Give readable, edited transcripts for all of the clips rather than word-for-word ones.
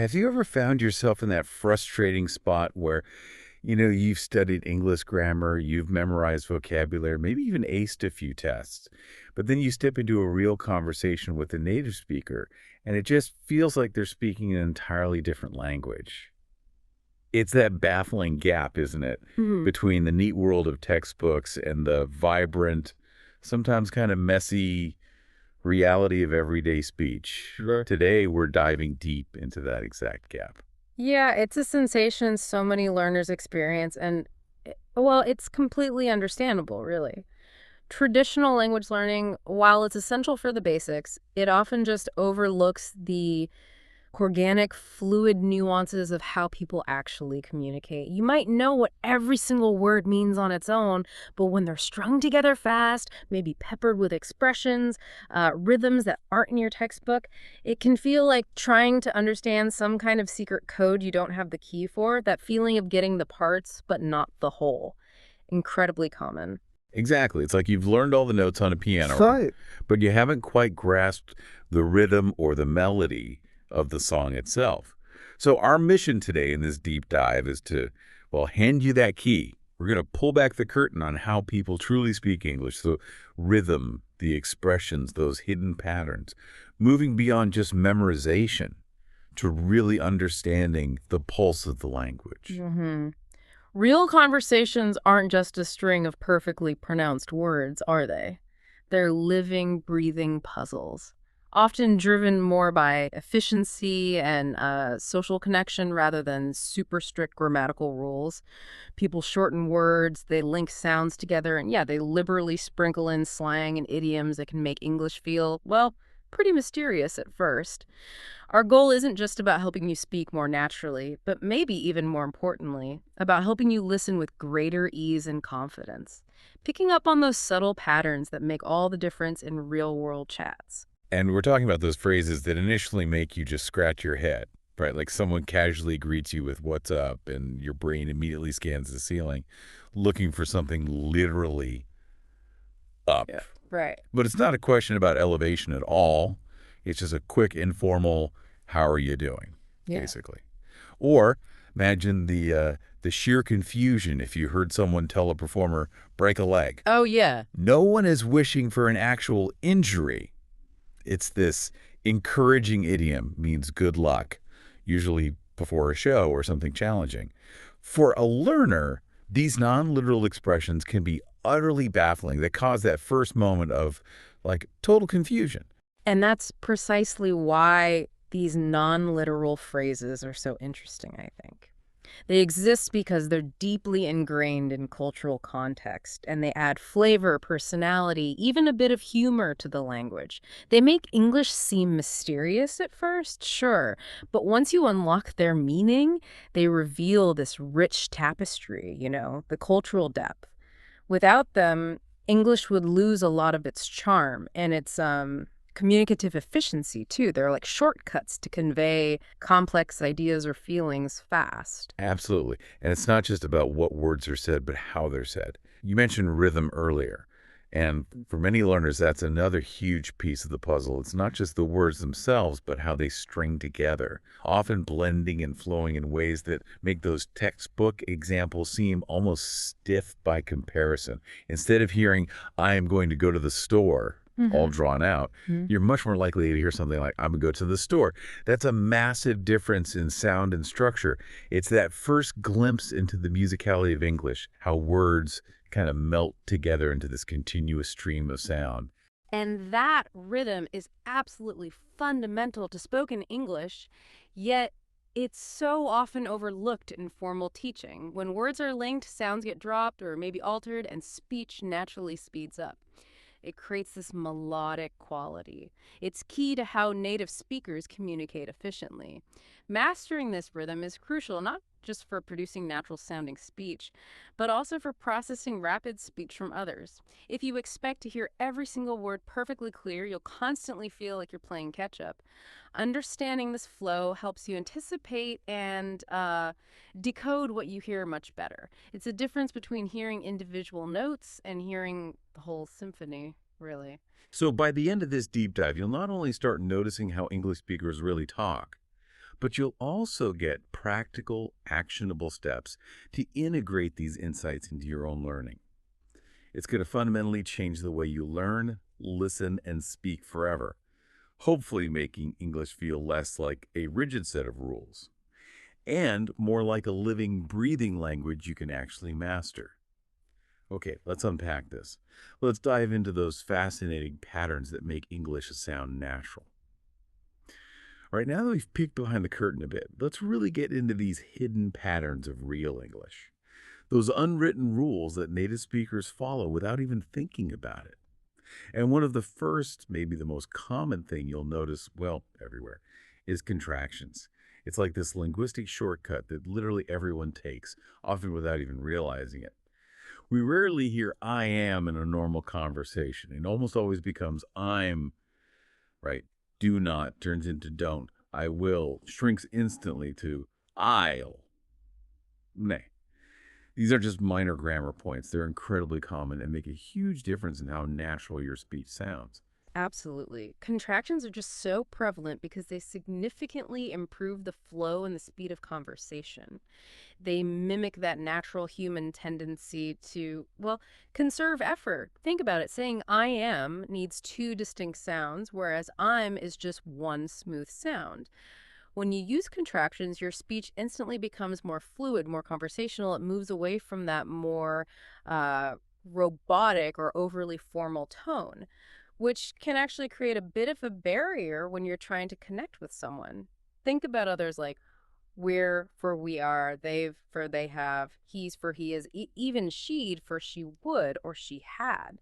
Have you ever found yourself in that frustrating spot where, you've studied English grammar, you've memorized vocabulary, maybe even aced a few tests, but then you step into a real conversation with a native speaker, and it just feels like they're speaking an entirely different language? It's that baffling gap, isn't it, Mhm. between the neat world of textbooks and the vibrant, sometimes kind of messy reality of everyday speech. Sure. Today, we're diving deep into that exact gap. Yeah, it's a sensation so many learners experience, and well, it's completely understandable, really. Traditional language learning, while it's essential for the basics, it often just overlooks the organic, fluid nuances of how people actually communicate. You might know what every single word means on its own, but when they're strung together fast, maybe peppered with expressions, rhythms that aren't in your textbook, it can feel like trying to understand some kind of secret code you don't have the key for, that feeling of getting the parts but not the whole. Incredibly common. Exactly. It's like you've learned all the notes on a piano, Right. but you haven't quite grasped the rhythm or the melody of the song itself. So our mission today in this deep dive is to, well, hand you that key. We're going to pull back the curtain on how people truly speak English, the rhythm, the expressions, those hidden patterns, moving beyond just memorization to really understanding the pulse of the language. hmm Real conversations aren't just a string of perfectly pronounced words, are they? They're living, breathing puzzles, often driven more by efficiency and social connection rather than super strict grammatical rules. People shorten words, they link sounds together, and yeah, they liberally sprinkle in slang and idioms that can make English feel, well, pretty mysterious at first. Our goal isn't just about helping you speak more naturally, but maybe even more importantly, about helping you listen with greater ease and confidence, picking up on those subtle patterns that make all the difference in real-world chats. And we're talking about those phrases that initially make you just scratch your head, right? Like someone casually greets you with "what's up," and your brain immediately scans the ceiling, looking for something literally up. Yeah. Right. But it's not a question about elevation at all. It's just a quick, informal, "how are you doing?" Yeah. basically. Or imagine the sheer confusion if you heard someone tell a performer, "break a leg." Oh, yeah. No one is wishing for an actual injury. It's this encouraging idiom, means good luck, usually before a show or something challenging. For a learner, these non-literal expressions can be utterly baffling. They cause that first moment of, like, total confusion. And that's precisely why these non-literal phrases are so interesting, I think. They exist because they're deeply ingrained in cultural context, and they add flavor, personality, even a bit of humor to the language. They make English seem mysterious at first, sure, but once you unlock their meaning, they reveal this rich tapestry, the cultural depth. Without them, English would lose a lot of its charm and its communicative efficiency, too. They're like shortcuts to convey complex ideas or feelings fast. Absolutely. And it's not just about what words are said, but how they're said. You mentioned rhythm earlier. And for many learners, that's another huge piece of the puzzle. It's not just the words themselves, but how they string together, often blending and flowing in ways that make those textbook examples seem almost stiff by comparison. Instead of hearing, "I am going to go to the store," all drawn out, you're much more likely to hear something like, "I'm going to go to the store." That's a massive difference in sound and structure. It's that first glimpse into the musicality of English, how words kind of melt together into this continuous stream of sound. And that rhythm is absolutely fundamental to spoken English, yet it's so often overlooked in formal teaching. When words are linked, sounds get dropped or maybe altered, and speech naturally speeds up. It creates this melodic quality. It's key to how native speakers communicate efficiently. Mastering this rhythm is crucial, not just for producing natural sounding speech, but also for processing rapid speech from others. If you expect to hear every single word perfectly clear, you'll constantly feel like you're playing catch up. Understanding this flow helps you anticipate and decode what you hear much better. It's a difference between hearing individual notes and hearing the whole symphony, really. So by the end of this deep dive, you'll not only start noticing how English speakers really talk, But you'll also get practical, actionable steps to integrate these insights into your own learning. It's going to fundamentally change the way you learn, listen, and speak forever, hopefully making English feel less like a rigid set of rules and more like a living, breathing language you can actually master. Okay, let's unpack this. Let's dive into those fascinating patterns that make English sound natural. All right, now that we've peeked behind the curtain a bit, let's really get into these hidden patterns of real English. Those unwritten rules that native speakers follow without even thinking about it. And one of the first, maybe the most common thing you'll notice, well, everywhere, is contractions. It's like this linguistic shortcut that literally everyone takes, often without even realizing it. We rarely hear I am in a normal conversation. It almost always becomes I'm, right? Do not turns into don't. I will shrinks instantly to I'll. Nay. These are just minor grammar points. They're incredibly common and make a huge difference in how natural your speech sounds. Absolutely. Contractions are just so prevalent because they significantly improve the flow and the speed of conversation. They mimic that natural human tendency to, well, conserve effort. Think about it. Saying I am needs two distinct sounds, whereas I'm is just one smooth sound. When you use contractions, your speech instantly becomes more fluid, more conversational. It moves away from that more uh, robotic or overly formal tone, which can actually create a bit of a barrier when you're trying to connect with someone. Think about others like we're for we are, they've for they have, he's for he is, even she'd for she would or she had.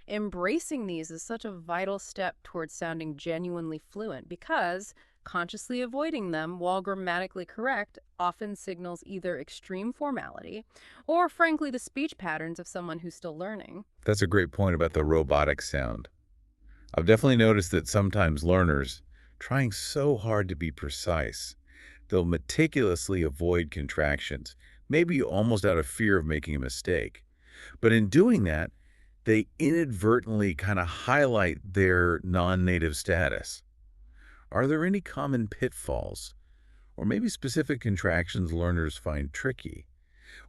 Embracing these is such a vital step towards sounding genuinely fluent because consciously avoiding them while grammatically correct often signals either extreme formality or, frankly, the speech patterns of someone who's still learning. That's a great point about the robotic sound. I've definitely noticed that sometimes learners, trying so hard to be precise, they'll meticulously avoid contractions, maybe almost out of fear of making a mistake. But in doing that, they inadvertently kind of highlight their non-native status. Are there any common pitfalls, or maybe specific contractions learners find tricky,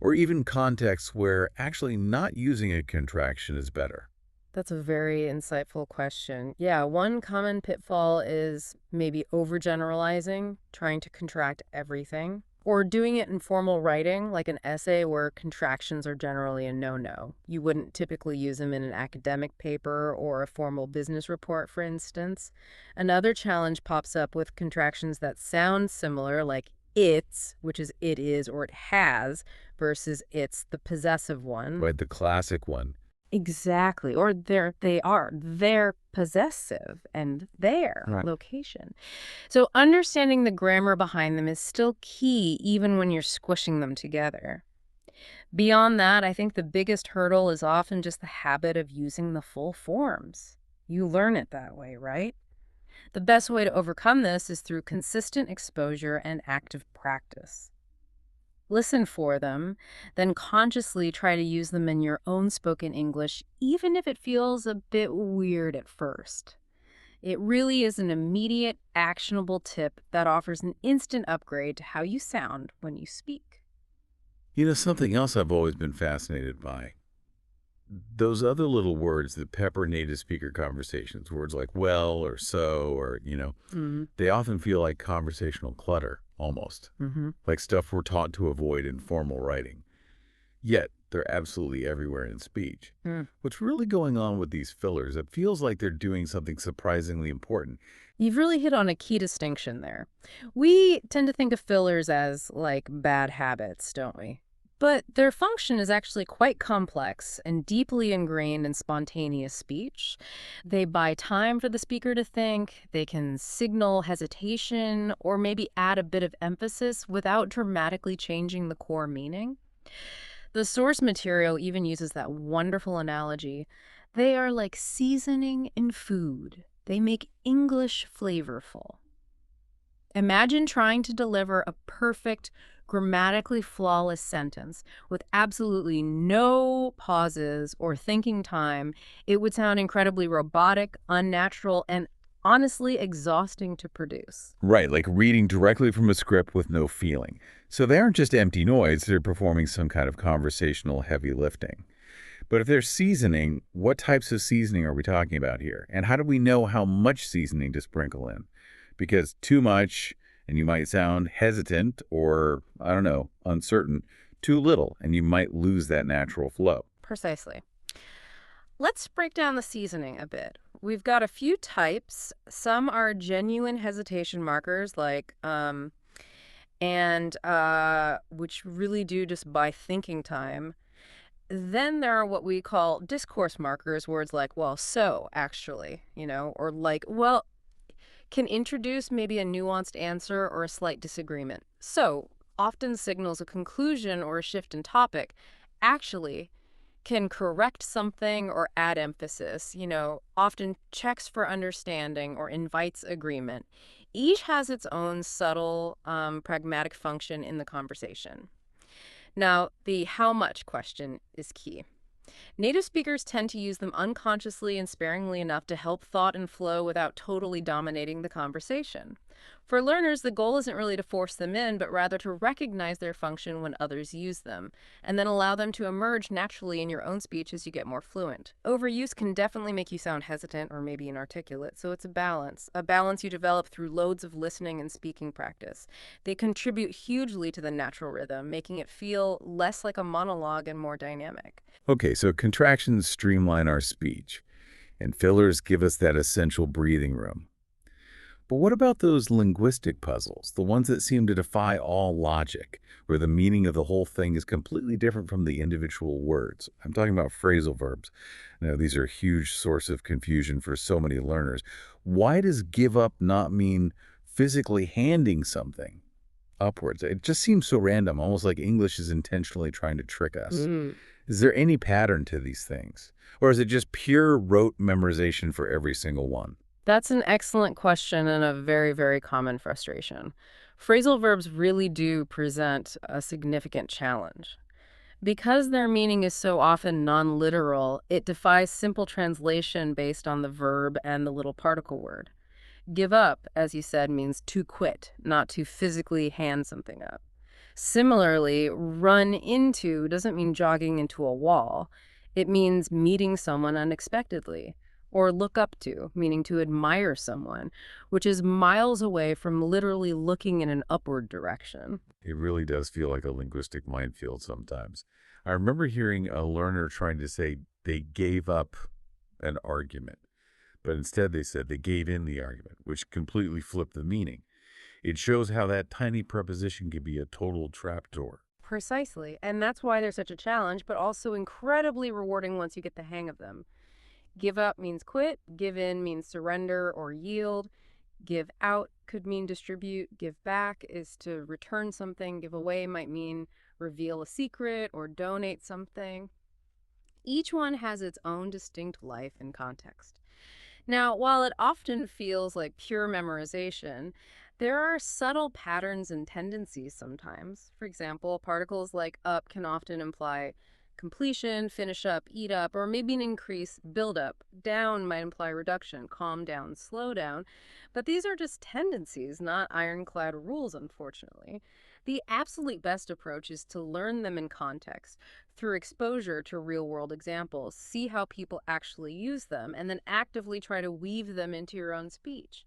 or even contexts where actually not using a contraction is better? That's a very insightful question. Yeah, one common pitfall is maybe overgeneralizing, trying to contract everything, or doing it in formal writing, like an essay where contractions are generally a no-no. You wouldn't typically use them in an academic paper or a formal business report, for instance. Another challenge pops up with contractions that sound similar, like it's, which is it is or it has, versus it's the possessive one. Right, the classic one. Exactly. Or they're possessive and their Right. location. So understanding the grammar behind them is still key even when you're squishing them together. Beyond that, I think the biggest hurdle is often just the habit of using the full forms. You learn it that way, right? The best way to overcome this is through consistent exposure and active practice. Listen for them, then consciously try to use them in your own spoken English, even if it feels a bit weird at first. It really is an immediate, actionable tip that offers an instant upgrade to how you sound when you speak. You know, something else I've always been fascinated by. Those other little words that pepper native speaker conversations, words like well or so or, they often feel like conversational clutter, almost. Like stuff we're taught to avoid in formal writing. Yet, they're absolutely everywhere in speech. What's really going on with these fillers? It feels like they're doing something surprisingly important. You've really hit on a key distinction there. We tend to think of fillers as like bad habits, don't we? But their function is actually quite complex and deeply ingrained in spontaneous speech. They buy time for the speaker to think, they can signal hesitation, or maybe add a bit of emphasis without dramatically changing the core meaning. The source material even uses that wonderful analogy. They are like seasoning in food. They make English flavorful. Imagine trying to deliver a perfect, grammatically flawless sentence with absolutely no pauses or thinking time. It would sound incredibly robotic, unnatural, and honestly exhausting to produce. Right, like reading directly from a script with no feeling. So they aren't just empty noise, they're performing some kind of conversational heavy lifting. But if they're seasoning, what types of seasoning are we talking about here? And how do we know how much seasoning to sprinkle in? Because too much, and you might sound hesitant or, I don't know, uncertain. Too little, and you might lose that natural flow. Precisely. Let's break down the seasoning a bit. We've got a few types. Some are genuine hesitation markers, like, which really do just buy thinking time. Then there are what we call discourse markers, words like, well, so, actually, or like, well, can introduce maybe a nuanced answer or a slight disagreement. So, often signals a conclusion or a shift in topic. Actually, can correct something or add emphasis, often checks for understanding or invites agreement. Each has its own subtle, pragmatic function in the conversation. Now, the how much question is key. Native speakers tend to use them unconsciously and sparingly enough to help thought and flow without totally dominating the conversation. For learners, the goal isn't really to force them in, but rather to recognize their function when others use them, and then allow them to emerge naturally in your own speech as you get more fluent. Overuse can definitely make you sound hesitant or maybe inarticulate, so it's a balance you develop through loads of listening and speaking practice. They contribute hugely to the natural rhythm, making it feel less like a monologue and more dynamic. Okay, so contractions streamline our speech, and fillers give us that essential breathing room. But what about those linguistic puzzles, the ones that seem to defy all logic, where the meaning of the whole thing is completely different from the individual words? I'm talking about phrasal verbs. Now, these are a huge source of confusion for so many learners. Why does give up not mean physically handing something upwards? It just seems so random, almost like English is intentionally trying to trick us. Is there any pattern to these things? Or is it just pure rote memorization for every single one? That's an excellent question and a very, very common frustration. Phrasal verbs really do present a significant challenge. Because their meaning is so often non-literal, it defies simple translation based on the verb and the little particle word. Give up, as you said, means to quit, not to physically hand something up. Similarly, run into doesn't mean jogging into a wall. It means meeting someone unexpectedly. Or look up to, meaning to admire someone, which is miles away from literally looking in an upward direction. It really does feel like a linguistic minefield sometimes. I remember hearing a learner trying to say they gave up an argument, but instead they said they gave in the argument, which completely flipped the meaning. It shows how that tiny preposition can be a total trapdoor. Precisely. And that's why they're such a challenge, but also incredibly rewarding once you get the hang of them. Give up means quit. Give in means surrender or yield. Give out could mean distribute. Give back is to return something. Give away might mean reveal a secret or donate something. Each one has its own distinct life and context. Now, while it often feels like pure memorization, there are subtle patterns and tendencies sometimes. For example, particles like up can often imply completion, finish up, eat up, or maybe an increase, build up. Down might imply reduction, calm down, slow down. But these are just tendencies, not ironclad rules, unfortunately. The absolute best approach is to learn them in context through exposure to real-world examples, see how people actually use them, and then actively try to weave them into your own speech.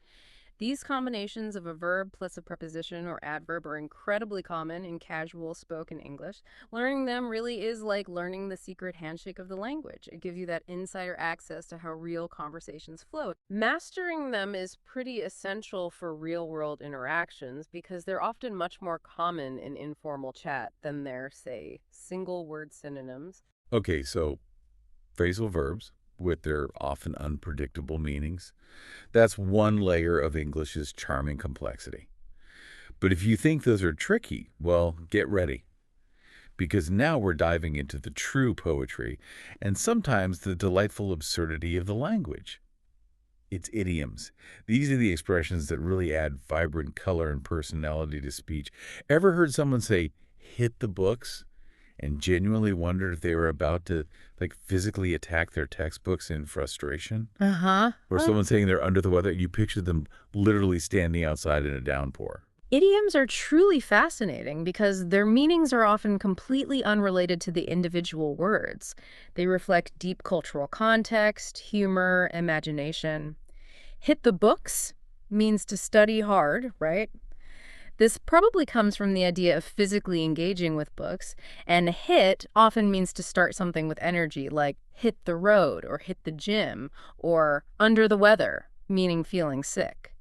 These combinations of a verb plus a preposition or adverb are incredibly common in casual spoken English. Learning them really is like learning the secret handshake of the language. It gives you that insider access to how real conversations flow. Mastering them is pretty essential for real-world interactions because they're often much more common in informal chat than their, say, single-word synonyms. Okay, so phrasal verbs with their often unpredictable meanings. That's one layer of English's charming complexity. But if you think those are tricky, well, get ready. Because now we're diving into the true poetry and sometimes the delightful absurdity of the language. It's idioms. These are the expressions that really add vibrant color and personality to speech. Ever heard someone say, hit the books? and genuinely wondered if they were about to, like, physically attack their textbooks in frustration. Uh-huh. Or someone saying they're under the weather, you picture them literally standing outside in a downpour. Idioms are truly fascinating because their meanings are often completely unrelated to the individual words. They reflect deep cultural context, humor, imagination. Hit the books means to study hard, right? This probably comes from the idea of physically engaging with books, and hit often means to start something with energy, like hit the road or hit the gym, or under the weather, meaning feeling sick.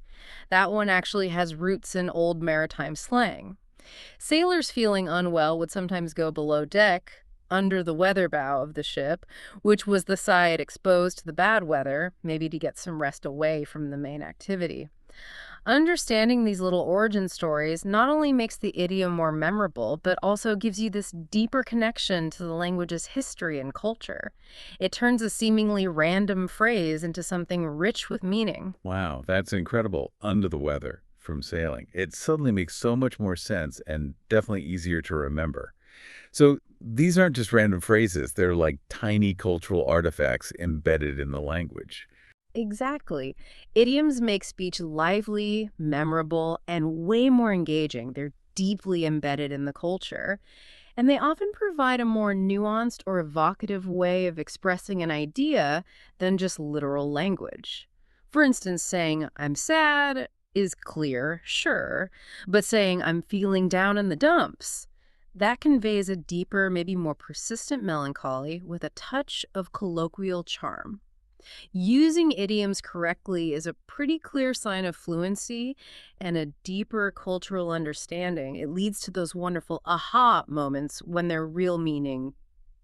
That one actually has roots in old maritime slang. Sailors feeling unwell would sometimes go below deck, under the weather bow of the ship, which was the side exposed to the bad weather, maybe to get some rest away from the main activity. Understanding these little origin stories not only makes the idiom more memorable, but also gives you this deeper connection to the language's history and culture. It turns a seemingly random phrase into something rich with meaning. Wow, that's incredible. Under the weather from sailing. It suddenly makes so much more sense and definitely easier to remember. So these aren't just random phrases. They're like tiny cultural artifacts embedded in the language. Exactly. Idioms make speech lively, memorable, and way more engaging. They're deeply embedded in the culture, and they often provide a more nuanced or evocative way of expressing an idea than just literal language. For instance, saying, I'm sad is clear, sure, but saying, I'm feeling down in the dumps, that conveys a deeper, maybe more persistent melancholy with a touch of colloquial charm. Using idioms correctly is a pretty clear sign of fluency and a deeper cultural understanding. It leads to those wonderful aha moments when their real meaning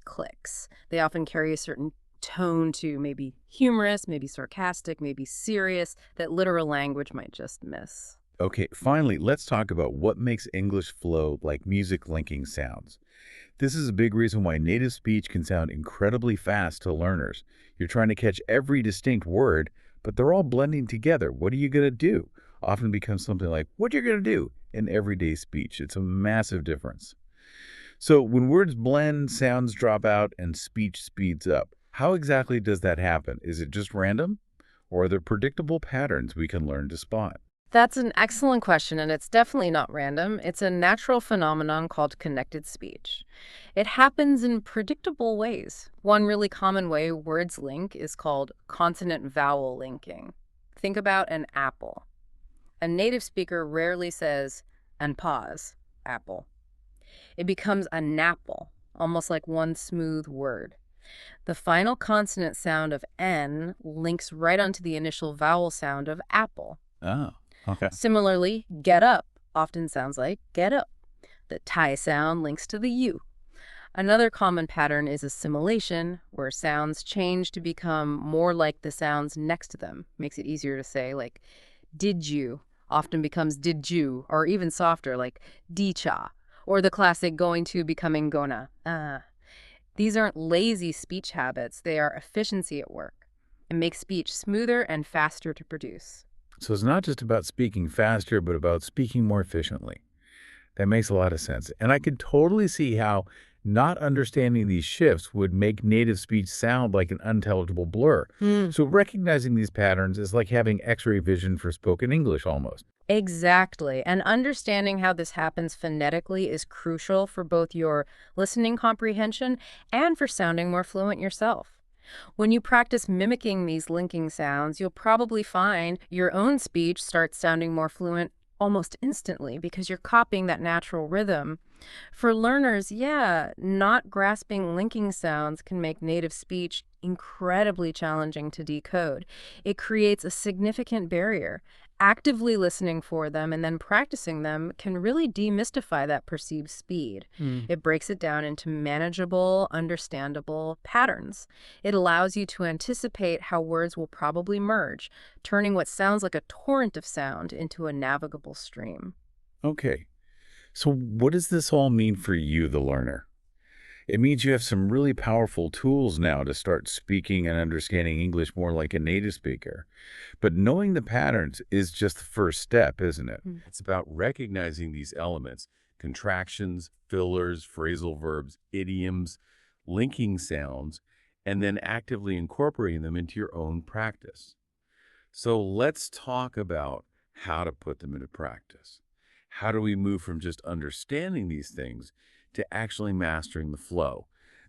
clicks. They often carry a certain tone to maybe humorous, maybe sarcastic, maybe serious, that literal language might just miss. Okay, finally, let's talk about what makes English flow like music linking sounds. This is a big reason why native speech can sound incredibly fast to learners. You're trying to catch every distinct word, but they're all blending together. What are you going to do? Often becomes something like, what you're going to do in everyday speech. It's a massive difference. So when words blend, sounds drop out, and speech speeds up, how exactly does that happen? Is it just random? Or are there predictable patterns we can learn to spot? That's an excellent question, and it's definitely not random. It's a natural phenomenon called connected speech. It happens in predictable ways. One really common way words link is called consonant-vowel linking. Think about an apple. A native speaker rarely says, and pause, apple. It becomes a napple, almost like one smooth word. The final consonant sound of N links right onto the initial vowel sound of apple. Oh, okay. Similarly, get up often sounds like get up. The Thai sound links to the U. Another common pattern is assimilation, where sounds change to become more like the sounds next to them. Makes it easier to say, like did you often becomes did you, or even softer, like dicha, or the classic going to becoming gonna. These aren't lazy speech habits, they are efficiency at work. It makes speech smoother and faster to produce. So it's not just about speaking faster, but about speaking more efficiently. That makes a lot of sense. And I could totally see how not understanding these shifts would make native speech sound like an unintelligible blur. So recognizing these patterns is like having X-ray vision for spoken English almost. Exactly. And understanding how this happens phonetically is crucial for both your listening comprehension and for sounding more fluent yourself. When you practice mimicking these linking sounds, you'll probably find your own speech starts sounding more fluent almost instantly because you're copying that natural rhythm. For learners, yeah, not grasping linking sounds can make native speech incredibly challenging to decode. It creates a significant barrier. Actively listening for them and then practicing them can really demystify that perceived speed. It breaks it down into manageable, understandable patterns. It allows you to anticipate how words will probably merge, turning what sounds like a torrent of sound into a navigable stream. Okay. So what does this all mean for you, the learner? It means you have some really powerful tools now to start speaking and understanding English more like a native speaker. But knowing the patterns is just the first step, isn't it? It's about recognizing these elements contractions, fillers, phrasal verbs, idioms, linking sounds, and then actively incorporating them into your own practice. So let's talk about how to put them into practice. How do we move from just understanding these things to actually mastering the flow?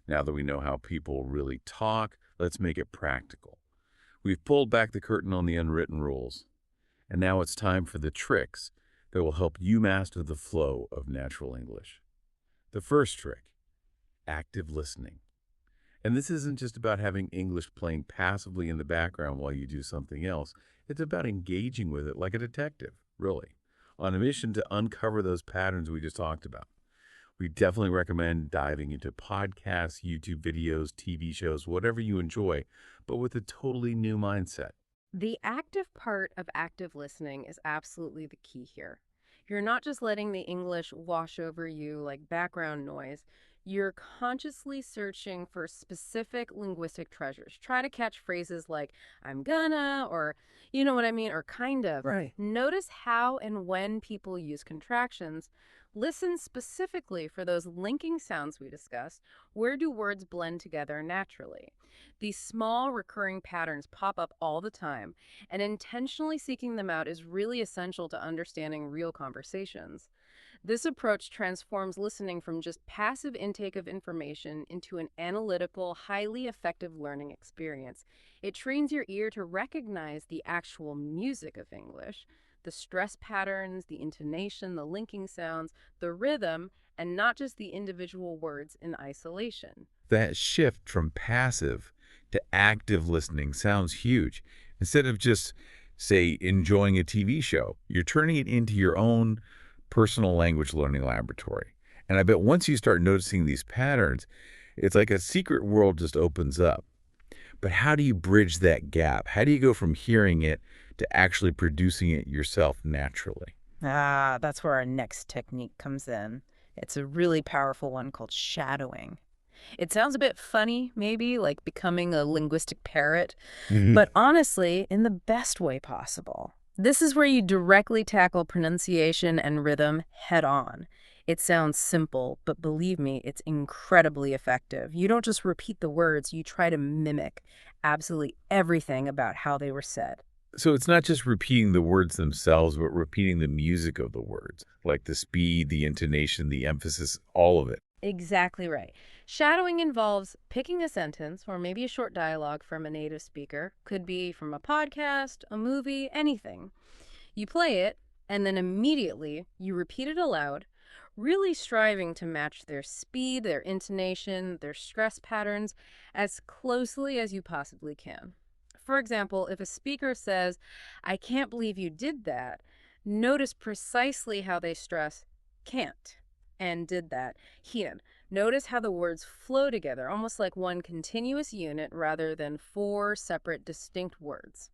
Now that we know how people really talk, let's make it practical. We've pulled back the curtain on the unwritten rules, and now it's time for the tricks that will help you master the flow of natural English. The first trick, active listening. And this isn't just about having English playing passively in the background while you do something else. It's about engaging with it like a detective, really, on a mission to uncover those patterns we just talked about. We definitely recommend diving into podcasts, YouTube videos, TV shows, whatever you enjoy, but with a totally new mindset. The active part of active listening is absolutely the key here. You're not just letting the English wash over you like background noise. You're consciously searching for specific linguistic treasures. Try to catch phrases like, I'm gonna, or you know what I mean, or kind of. Right. Notice how and when people use contractions. Listen specifically for those linking sounds we discussed. Where do words blend together naturally? These small recurring patterns pop up all the time, and intentionally seeking them out is really essential to understanding real conversations. This approach transforms listening from just passive intake of information into an analytical, highly effective learning experience. It trains your ear to recognize the actual music of English, the stress patterns, the intonation, the linking sounds, the rhythm, and not just the individual words in isolation. That shift from passive to active listening sounds huge. Instead of just, say, enjoying a TV show, you're turning it into your own personal language learning laboratory. And I bet once you start noticing these patterns, it's like a secret world just opens up. But how do you bridge that gap? How do you go from hearing it to actually producing it yourself naturally? Ah, that's where our next technique comes in. It's a really powerful one called shadowing. It sounds a bit funny, maybe, like becoming a linguistic parrot, but honestly, in the best way possible. This is where you directly tackle pronunciation and rhythm head on. It sounds simple, but believe me, it's incredibly effective. You don't just repeat the words, you try to mimic absolutely everything about how they were said. So it's not just repeating the words themselves, but repeating the music of the words, like the speed, the intonation, the emphasis, all of it. Exactly right. Shadowing involves picking a sentence or maybe a short dialogue from a native speaker. Could be from a podcast, a movie, anything. You play it, and then immediately you repeat it aloud, really striving to match their speed, their intonation, their stress patterns as closely as you possibly can. For example, if a speaker says, I can't believe you did that, notice precisely how they stress can't and did that. Hien. Notice how the words flow together, almost like one continuous unit rather than four separate distinct words.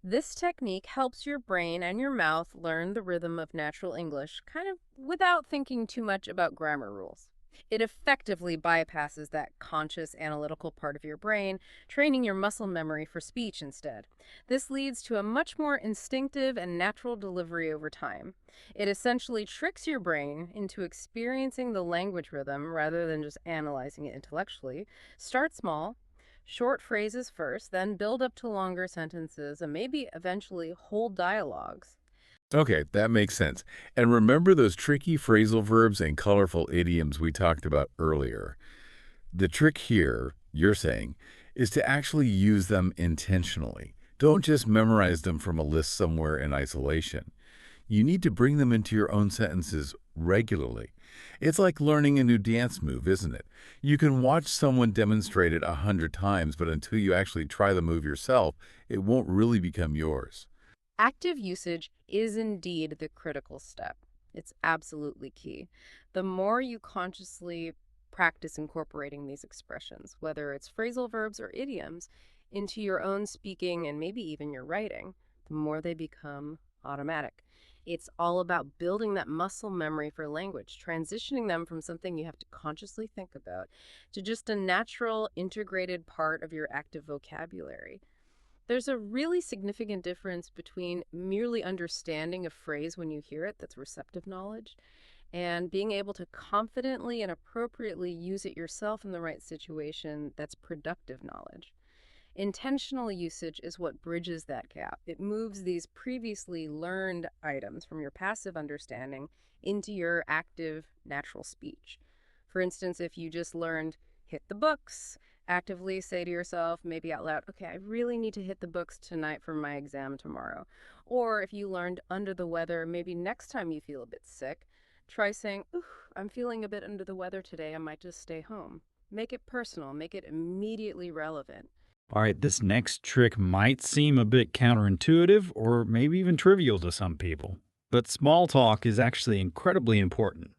This technique helps your brain and your mouth learn the rhythm of natural English, kind of without thinking too much about grammar rules. It effectively bypasses that conscious analytical part of your brain, training your muscle memory for speech instead. This leads to a much more instinctive and natural delivery over time. It essentially tricks your brain into experiencing the language rhythm rather than just analyzing it intellectually. Start small, short phrases first, then build up to longer sentences and maybe eventually whole dialogues. Okay, that makes sense. And remember those tricky phrasal verbs and colorful idioms we talked about earlier. The trick here, you're saying, is to actually use them intentionally. Don't just memorize them from a list somewhere in isolation. You need to bring them into your own sentences regularly. It's like learning a new dance move, isn't it? You can watch someone demonstrate it 100 times, but until you actually try the move yourself, it won't really become yours. Active usage is indeed the critical step. It's absolutely key. The more you consciously practice incorporating these expressions, whether it's phrasal verbs or idioms, into your own speaking and maybe even your writing, the more they become automatic. It's all about building that muscle memory for language, transitioning them from something you have to consciously think about to just a natural, integrated part of your active vocabulary. There's a really significant difference between merely understanding a phrase when you hear it, that's receptive knowledge, and being able to confidently and appropriately use it yourself in the right situation, that's productive knowledge. Intentional usage is what bridges that gap. It moves these previously learned items from your passive understanding into your active, natural speech. For instance, if you just learned hit the books, actively say to yourself, maybe out loud, okay, I really need to hit the books tonight for my exam tomorrow. Or if you learned under the weather, maybe next time you feel a bit sick, try saying, ooh, I'm feeling a bit under the weather today, I might just stay home. Make it personal, make it immediately relevant. All right, this next trick might seem a bit counterintuitive or maybe even trivial to some people, but small talk is actually incredibly important.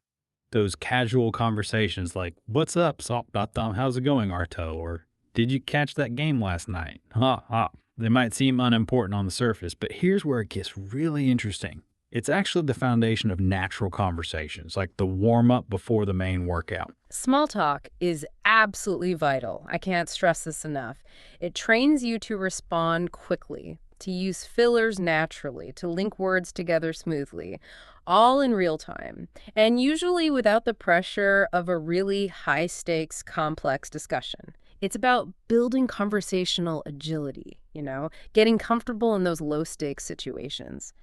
Those casual conversations like, "What's up, Sop Dot Dom? How's it going, Arto?" Or "Did you catch that game last night?" Ha ha. They might seem unimportant on the surface, but here's where it gets really interesting. It's actually the foundation of natural conversations, like the warm up before the main workout. Small talk is absolutely vital. I can't stress this enough. It trains you to respond quickly, to use fillers naturally, to link words together smoothly, all in real time, and usually without the pressure of a really high-stakes, complex discussion. It's about building conversational agility, getting comfortable in those low-stakes situations.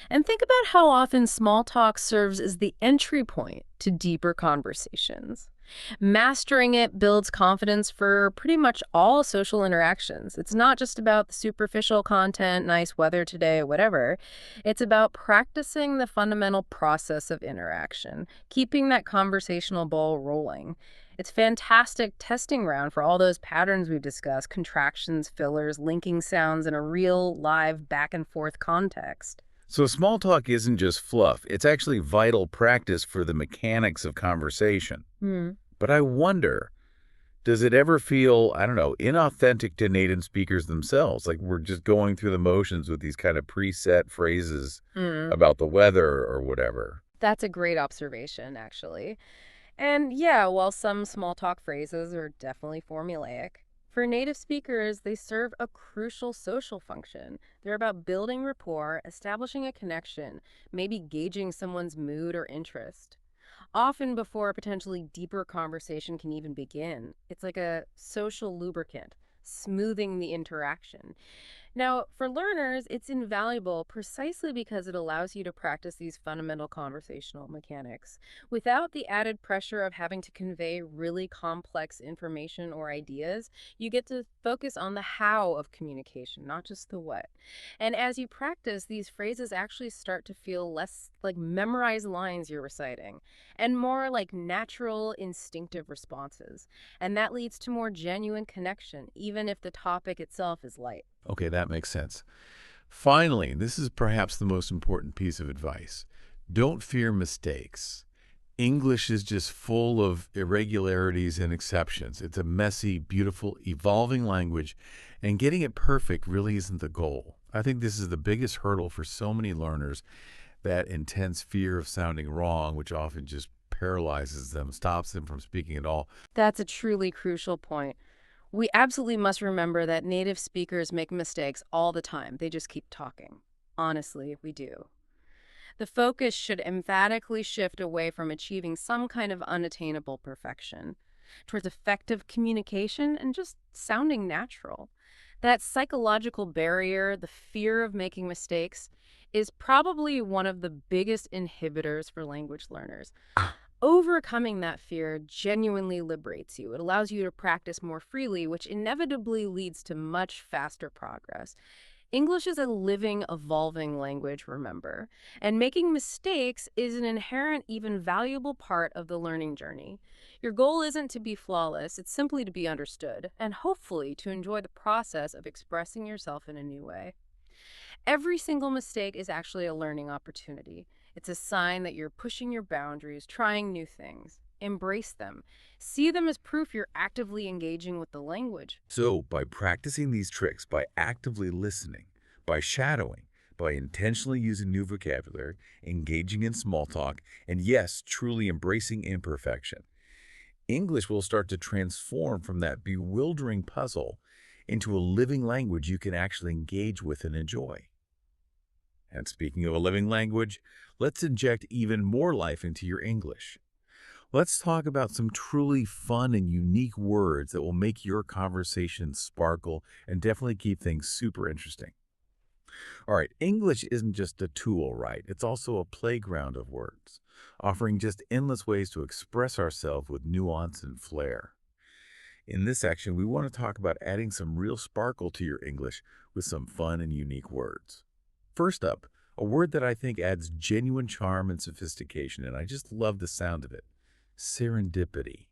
And think about how often small talk serves as the entry point to deeper conversations. Mastering it builds confidence for pretty much all social interactions. It's not just about the superficial content, nice weather today, whatever. It's about practicing the fundamental process of interaction, keeping that conversational ball rolling. It's fantastic testing ground for all those patterns we've discussed, contractions, fillers, linking sounds in a real, live, back and forth context. So small talk isn't just fluff. It's actually vital practice for the mechanics of conversation. Hmm. But I wonder, does it ever feel, I don't know, inauthentic to native speakers themselves? Like we're just going through the motions with these kind of preset phrases about the weather or whatever. That's a great observation, actually. And yeah, while some small talk phrases are definitely formulaic, for native speakers, they serve a crucial social function. They're about building rapport, establishing a connection, maybe gauging someone's mood or interest. Often before a potentially deeper conversation can even begin. It's like a social lubricant, smoothing the interaction. Now, for learners, it's invaluable precisely because it allows you to practice these fundamental conversational mechanics without the added pressure of having to convey really complex information or ideas. You get to focus on the how of communication, not just the what. And as you practice, these phrases actually start to feel less like memorized lines you're reciting and more like natural, instinctive responses. And that leads to more genuine connection, even if the topic itself is light. Okay, that makes sense. Finally, this is perhaps the most important piece of advice. Don't fear mistakes. English is just full of irregularities and exceptions. It's a messy, beautiful, evolving language, and getting it perfect really isn't the goal. I think this is the biggest hurdle for so many learners, that intense fear of sounding wrong, which often just paralyzes them, stops them from speaking at all. That's a truly crucial point. We absolutely must remember that native speakers make mistakes all the time. They just keep talking. Honestly, we do. The focus should emphatically shift away from achieving some kind of unattainable perfection towards effective communication and just sounding natural. That psychological barrier, the fear of making mistakes, is probably one of the biggest inhibitors for language learners. Overcoming that fear genuinely liberates you. It allows you to practice more freely, which inevitably leads to much faster progress. English is a living, evolving language, remember, and making mistakes is an inherent, even valuable part of the learning journey. Your goal isn't to be flawless, it's simply to be understood, and hopefully to enjoy the process of expressing yourself in a new way. Every single mistake is actually a learning opportunity. It's a sign that you're pushing your boundaries, trying new things. Embrace them. See them as proof you're actively engaging with the language. So, by practicing these tricks, by actively listening, by shadowing, by intentionally using new vocabulary, engaging in small talk, and yes, truly embracing imperfection, English will start to transform from that bewildering puzzle into a living language you can actually engage with and enjoy. And speaking of a living language, let's inject even more life into your English. Let's talk about some truly fun and unique words that will make your conversation sparkle and definitely keep things super interesting. All right, English isn't just a tool, right? It's also a playground of words, offering just endless ways to express ourselves with nuance and flair. In this section, we want to talk about adding some real sparkle to your English with some fun and unique words. First up, a word that I think adds genuine charm and sophistication, and I just love the sound of it: serendipity.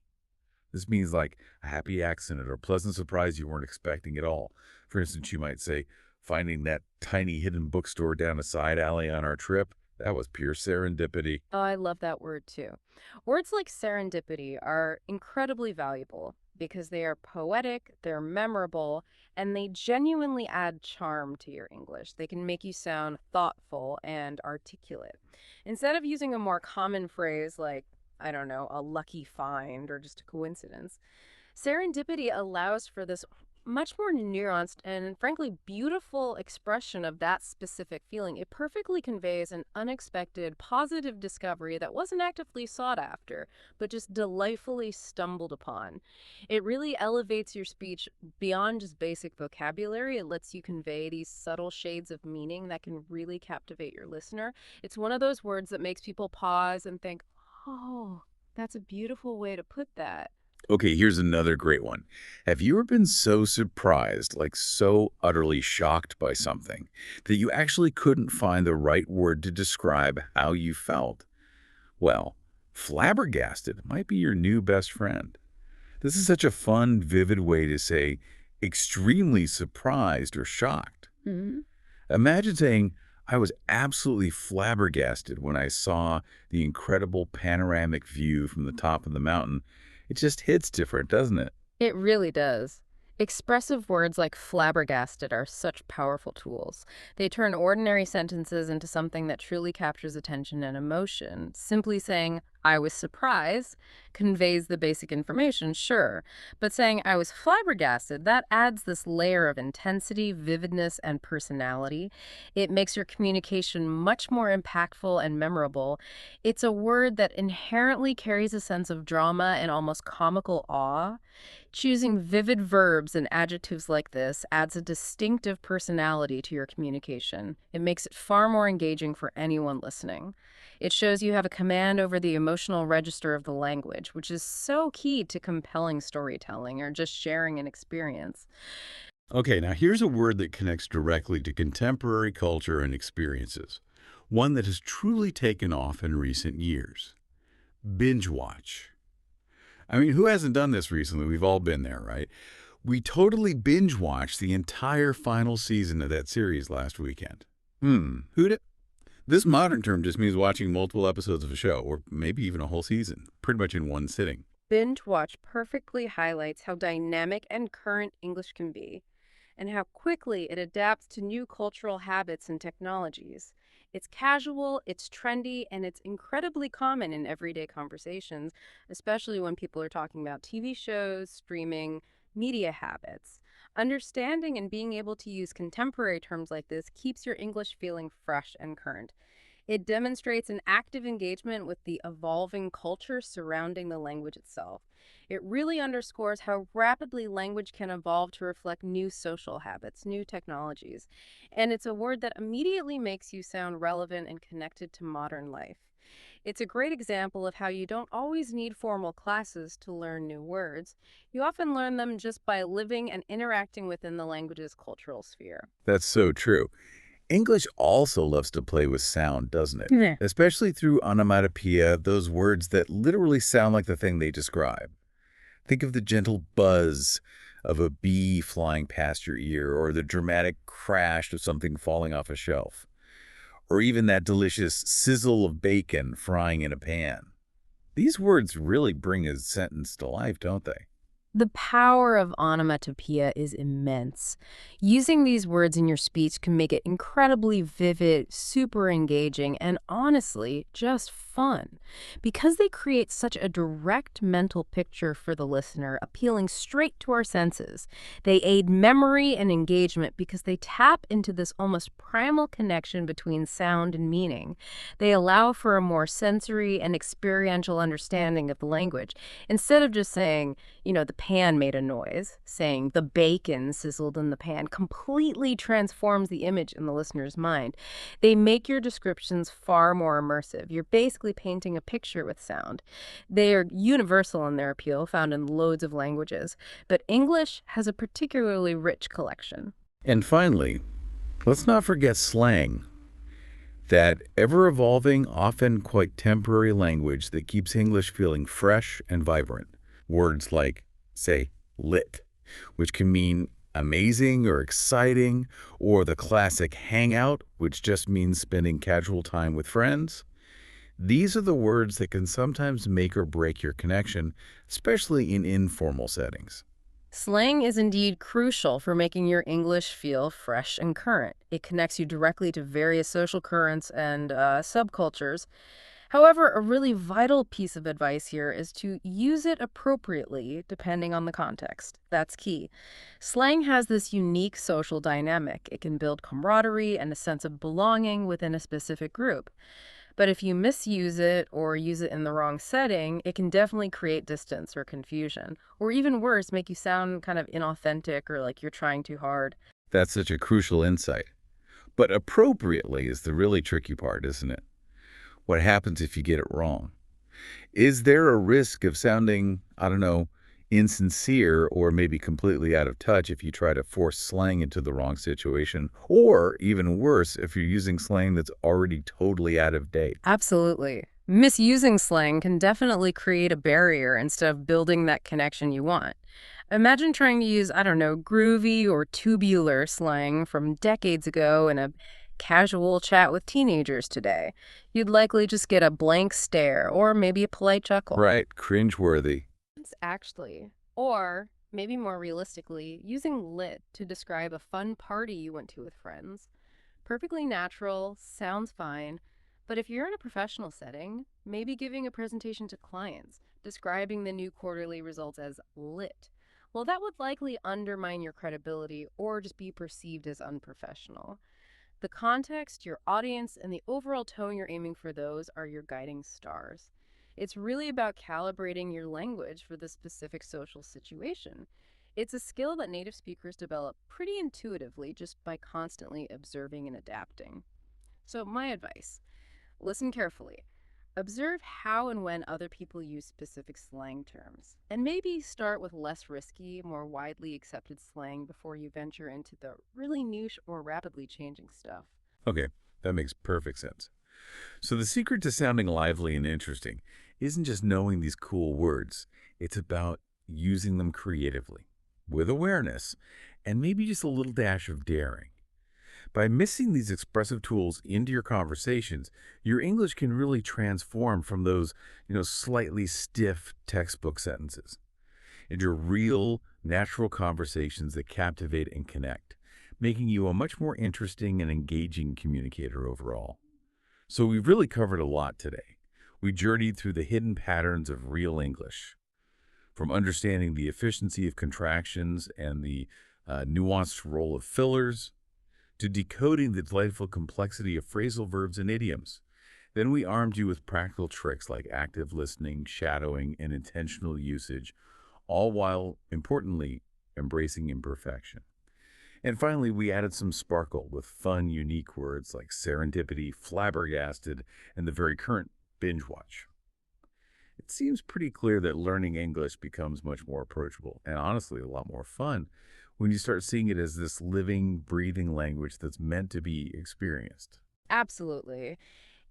This means like a happy accident or pleasant surprise you weren't expecting at all. For instance, you might say, finding that tiny hidden bookstore down a side alley on our trip, that was pure serendipity. Oh, I love that word too. Words like serendipity are incredibly valuable because they are poetic, they're memorable, and they genuinely add charm to your English. They can make you sound thoughtful and articulate. Instead of using a more common phrase like, I don't know, a lucky find or just a coincidence, serendipity allows for this much more nuanced and frankly beautiful expression of that specific feeling. It perfectly conveys an unexpected positive discovery that wasn't actively sought after, but just delightfully stumbled upon. It really elevates your speech beyond just basic vocabulary. It lets you convey these subtle shades of meaning that can really captivate your listener. It's one of those words that makes people pause and think, oh, that's a beautiful way to put that. Okay, here's another great one. Have you ever been so surprised, like so utterly shocked by something, that you actually couldn't find the right word to describe how you felt? Well, flabbergasted might be your new best friend. This is such a fun, vivid way to say extremely surprised or shocked. Mhm. Imagine saying, I was absolutely flabbergasted when I saw the incredible panoramic view from the top of the mountain. It just hits different, doesn't it? It really does. Expressive words like flabbergasted are such powerful tools. They turn ordinary sentences into something that truly captures attention and emotion. Simply saying, I was surprised, conveys the basic information, sure. But saying, I was flabbergasted, that adds this layer of intensity, vividness, and personality. It makes your communication much more impactful and memorable. It's a word that inherently carries a sense of drama and almost comical awe. Choosing vivid verbs and adjectives like this adds a distinctive personality to your communication. It makes it far more engaging for anyone listening. It shows you have a command over the emotional register of the language, which is so key to compelling storytelling or just sharing an experience. Okay, now here's a word that connects directly to contemporary culture and experiences. One that has truly taken off in recent years. Binge watch. I mean, who hasn't done this recently? We've all been there, right? We totally binge watched the entire final season of that series last weekend. Who'd it? This modern term just means watching multiple episodes of a show, or maybe even a whole season, pretty much in one sitting. Binge watch perfectly highlights how dynamic and current English can be, and how quickly it adapts to new cultural habits and technologies. It's casual, it's trendy, and it's incredibly common in everyday conversations, especially when people are talking about TV shows, streaming, media habits. Understanding and being able to use contemporary terms like this keeps your English feeling fresh and current. It demonstrates an active engagement with the evolving culture surrounding the language itself. It really underscores how rapidly language can evolve to reflect new social habits, new technologies. And it's a word that immediately makes you sound relevant and connected to modern life. It's a great example of how you don't always need formal classes to learn new words. You often learn them just by living and interacting within the language's cultural sphere. That's so true. English also loves to play with sound, doesn't it? Yeah. Especially through onomatopoeia, those words that literally sound like the thing they describe. Think of the gentle buzz of a bee flying past your ear, or the dramatic crash of something falling off a shelf, or even that delicious sizzle of bacon frying in a pan. These words really bring a sentence to life, don't they? The power of onomatopoeia is immense. Using these words in your speech can make it incredibly vivid, super engaging, and honestly, just fun. Because they create such a direct mental picture for the listener, appealing straight to our senses. They aid memory and engagement because they tap into this almost primal connection between sound and meaning. They allow for a more sensory and experiential understanding of the language. Instead of just saying, the pan made a noise, saying the bacon sizzled in the pan completely transforms the image in the listener's mind. They make your descriptions far more immersive. You're basically painting a picture with sound. They are universal in their appeal, found in loads of languages, but English has a particularly rich collection. And finally, let's not forget slang, that ever-evolving, often quite temporary language that keeps English feeling fresh and vibrant. Words like, say, lit, which can mean amazing or exciting, or the classic hangout, which just means spending casual time with friends. These are the words that can sometimes make or break your connection, especially in informal settings. Slang is indeed crucial for making your English feel fresh and current. It connects you directly to various social currents and subcultures. However, a really vital piece of advice here is to use it appropriately depending on the context. That's key. Slang has this unique social dynamic. It can build camaraderie and a sense of belonging within a specific group. But if you misuse it or use it in the wrong setting, it can definitely create distance or confusion. Or even worse, make you sound kind of inauthentic or like you're trying too hard. That's such a crucial insight. But appropriately is the really tricky part, isn't it? What happens if you get it wrong? Is there a risk of sounding, I don't know, insincere or maybe completely out of touch if you try to force slang into the wrong situation? Or even worse, if you're using slang that's already totally out of date? Absolutely. Misusing slang can definitely create a barrier instead of building that connection you want. Imagine trying to use, I don't know, groovy or tubular slang from decades ago in a casual chat with teenagers today. You'd likely just get a blank stare or maybe a polite chuckle. Right, cringeworthy. Actually. Or, maybe more realistically, using lit to describe a fun party you went to with friends. Perfectly natural, sounds fine, but if you're in a professional setting, maybe giving a presentation to clients, describing the new quarterly results as lit, well, that would likely undermine your credibility or just be perceived as unprofessional. The context, your audience, and the overall tone you're aiming for, those are your guiding stars. It's really about calibrating your language for the specific social situation. It's a skill that native speakers develop pretty intuitively just by constantly observing and adapting. So my advice, listen carefully. Observe how and when other people use specific slang terms, and maybe start with less risky, more widely accepted slang before you venture into the really niche or rapidly changing stuff. Okay, that makes perfect sense. So the secret to sounding lively and interesting isn't just knowing these cool words. It's about using them creatively, with awareness, and maybe just a little dash of daring. By mixing these expressive tools into your conversations, your English can really transform from those, slightly stiff textbook sentences into real, natural conversations that captivate and connect, making you a much more interesting and engaging communicator overall. So we've really covered a lot today. We journeyed through the hidden patterns of real English, from understanding the efficiency of contractions and the nuanced role of fillers, to decoding the delightful complexity of phrasal verbs and idioms. Then we armed you with practical tricks like active listening, shadowing, and intentional usage, all while, importantly, embracing imperfection. And finally, we added some sparkle with fun, unique words like serendipity, flabbergasted, and the very current binge watch. It seems pretty clear that learning English becomes much more approachable and honestly a lot more fun when you start seeing it as this living, breathing language that's meant to be experienced. Absolutely.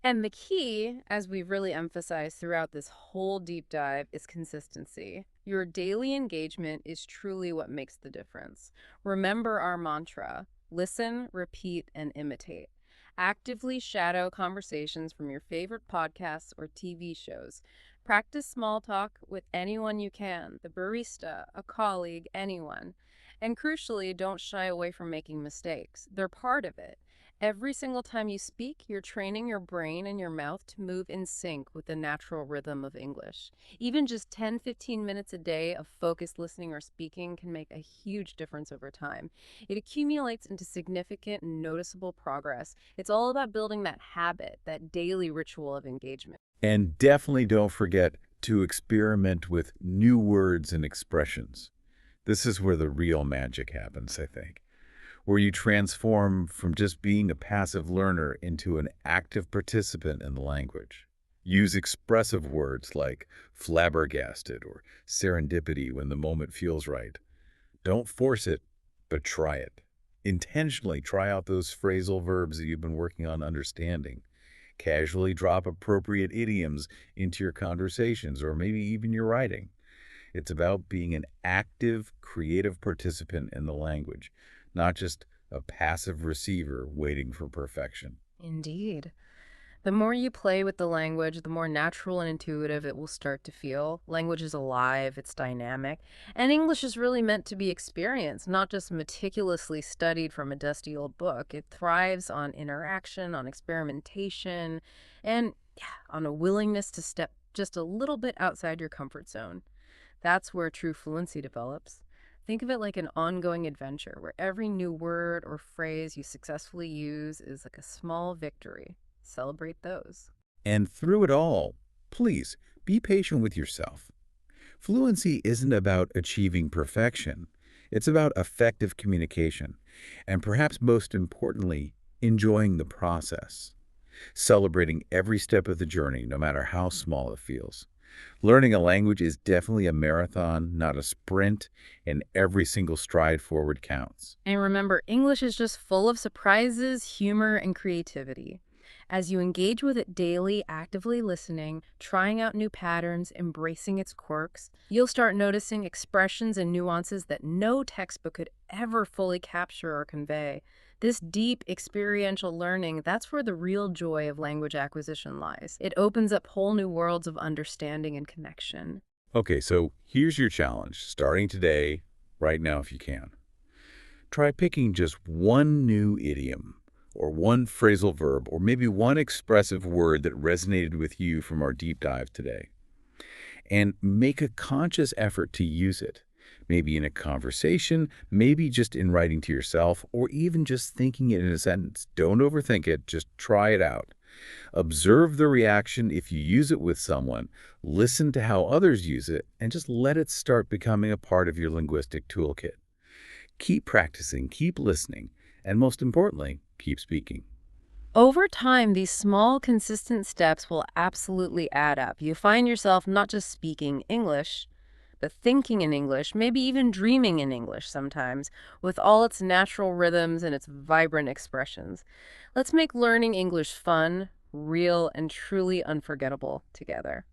And the key, as we've really emphasized throughout this whole deep dive, is consistency. Your daily engagement is truly what makes the difference. Remember our mantra: listen, repeat, and imitate. Actively shadow conversations from your favorite podcasts or TV shows. Practice small talk with anyone you can, the barista, a colleague, anyone. And crucially, don't shy away from making mistakes. They're part of it. Every single time you speak, you're training your brain and your mouth to move in sync with the natural rhythm of English. Even just 10-15 minutes a day of focused listening or speaking can make a huge difference over time. It accumulates into significant and noticeable progress. It's all about building that habit, that daily ritual of engagement. And definitely don't forget to experiment with new words and expressions. This is where the real magic happens, I think, where you transform from just being a passive learner into an active participant in the language. Use expressive words like flabbergasted or serendipity when the moment feels right. Don't force it, but try it. Intentionally try out those phrasal verbs that you've been working on understanding. Casually drop appropriate idioms into your conversations or maybe even your writing. It's about being an active, creative participant in the language, not just a passive receiver waiting for perfection. Indeed. The more you play with the language, the more natural and intuitive it will start to feel. Language is alive, it's dynamic, and English is really meant to be experienced, not just meticulously studied from a dusty old book. It thrives on interaction, on experimentation, and on a willingness to step just a little bit outside your comfort zone. That's where true fluency develops. Think of it like an ongoing adventure where every new word or phrase you successfully use is like a small victory. Celebrate those. And through it all, please be patient with yourself. Fluency isn't about achieving perfection. It's about effective communication, and perhaps most importantly, enjoying the process. Celebrating every step of the journey, no matter how small it feels. Learning a language is definitely a marathon, not a sprint, and every single stride forward counts. And remember, English is just full of surprises, humor, and creativity. As you engage with it daily, actively listening, trying out new patterns, embracing its quirks, you'll start noticing expressions and nuances that no textbook could ever fully capture or convey. This deep experiential learning, that's where the real joy of language acquisition lies. It opens up whole new worlds of understanding and connection. Okay, so here's your challenge, starting today, right now if you can. Try picking just one new idiom, or one phrasal verb, or maybe one expressive word that resonated with you from our deep dive today. And make a conscious effort to use it. Maybe in a conversation, maybe just in writing to yourself, or even just thinking it in a sentence. Don't overthink it, just try it out. Observe the reaction if you use it with someone, listen to how others use it, and just let it start becoming a part of your linguistic toolkit. Keep practicing, keep listening, and most importantly, keep speaking. Over time, these small, consistent steps will absolutely add up. You find yourself not just speaking English, but thinking in English, maybe even dreaming in English sometimes, with all its natural rhythms and its vibrant expressions. Let's make learning English fun, real, and truly unforgettable together.